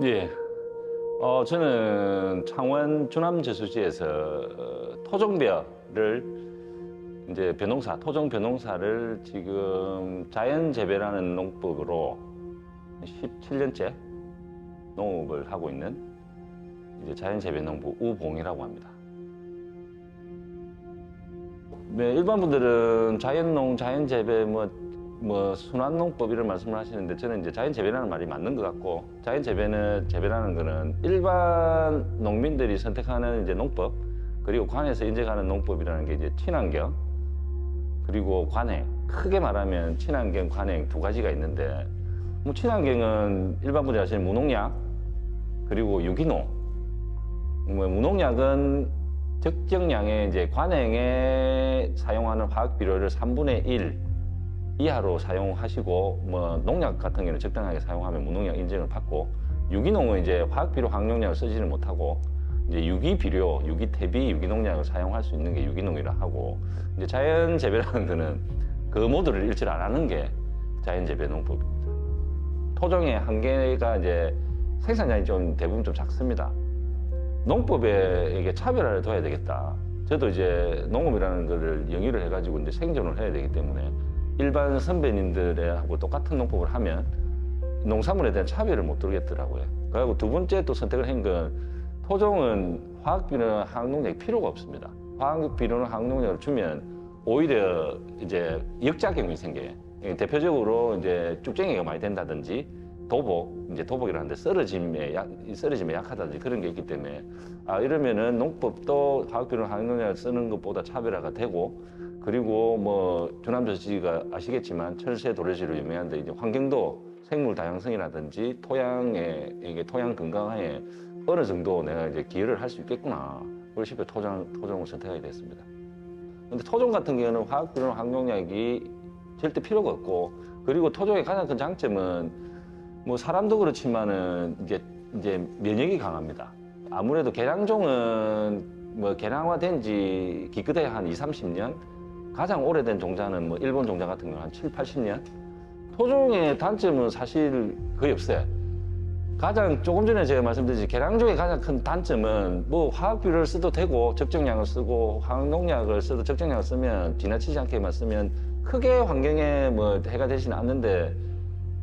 예. 저는 창원 주남저수지에서 토종벼를 이제 토종 벼농사를 지금 자연 재배라는 농법으로 17년째 농업을 하고 있는 이제 자연 재배 농부 우봉이라고 합니다. 네, 일반 분들은 자연농, 자연재배, 순환농법 이런 말씀을 하시는데 저는 이제 자연재배라는 말이 맞는 것 같고, 재배라는 거는 일반 농민들이 선택하는 이제 농법, 그리고 관에서 인정하는 농법이라는 게 이제 친환경, 그리고 관행. 크게 말하면 친환경, 관행 두 가지가 있는데, 친환경은 일반 분들이 아시는 무농약, 그리고 유기농. 무농약은 적정량의 이제 관행에 사용하는 화학 비료를 3분의 1 이하로 사용하시고, 농약 같은 경우는 적당하게 사용하면 무농약 인증을 받고, 유기농은 이제 화학 비료 항농약을 쓰지는 못하고 이제 유기 비료, 유기 퇴비, 유기농약을 사용할 수 있는 게 유기농이라 하고, 이제 자연 재배라는 거는 그 모두를 일치를 안 하는 게 자연 재배 농법입니다. 토종의 한계가 이제 생산량이 대부분 좀 작습니다. 농법에 이게 차별화를 둬야 되겠다. 저도 이제 농업이라는 거를 영위를 해가지고 이제 생존을 해야 되기 때문에 일반 선배님들하고 똑같은 농법을 하면 농산물에 대한 차별을 못 두겠더라고요. 그리고 두 번째 또 선택을 한 건, 토종은 화학비료나 항농약이 필요가 없습니다. 화학비료나 항농약을 주면 오히려 이제 역작용이 생겨요. 대표적으로 이제 쭉쟁이가 많이 된다든지 도복이라는데 쓰러짐에 약하다든지 그런 게 있기 때문에, 이러면은 농법도 화학비료 항농약을 쓰는 것보다 차별화가 되고, 그리고 주남저수지가 아시겠지만 철새 도래지로 유명한데 이제 환경도 생물 다양성이라든지 토양 건강에 어느 정도 내가 이제 기여를 할 수 있겠구나. 그걸 싶어 토종을 선택하게 됐습니다. 근데 토종 같은 경우는 화학비료 항농약이 절대 필요가 없고, 그리고 토종의 가장 큰 장점은 사람도 그렇지만은 이제 면역이 강합니다. 아무래도 개량종은 개량화된 지 기껏해야 한 20-30년, 가장 오래된 종자는 일본 종자 같은 경우는 한 7-80년. 토종의 단점은 사실 거의 없어요. 조금 전에 제가 말씀드렸듯이 개량종의 가장 큰 단점은 화학비료를 써도 되고 적정량을 쓰고, 화학농약을 써도 적정량을 쓰면 지나치지 않게만 쓰면 크게 환경에 해가 되지는 않는데,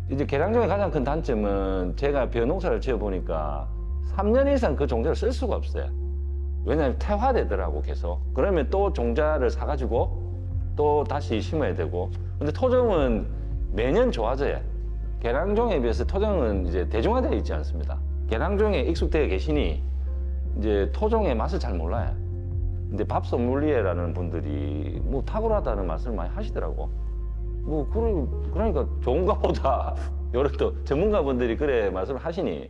이제 개량종의 가장 큰 단점은 제가 벼농사를 지어보니까 3년 이상 그 종자를 쓸 수가 없어요. 왜냐하면 퇴화되더라고, 계속. 그러면 또 종자를 사가지고 또 다시 심어야 되고. 근데 토종은 매년 좋아져요. 개량종에 비해서 토종은 이제 대중화되어 있지 않습니다. 개량종에 익숙되어 계시니 이제 토종의 맛을 잘 몰라요. 근데 밥소믈리에라는 분들이 탁월하다는 말씀을 많이 하시더라고. 그러니까 좋은가 보다. 여러 또 전문가분들이 그래 말씀을 하시니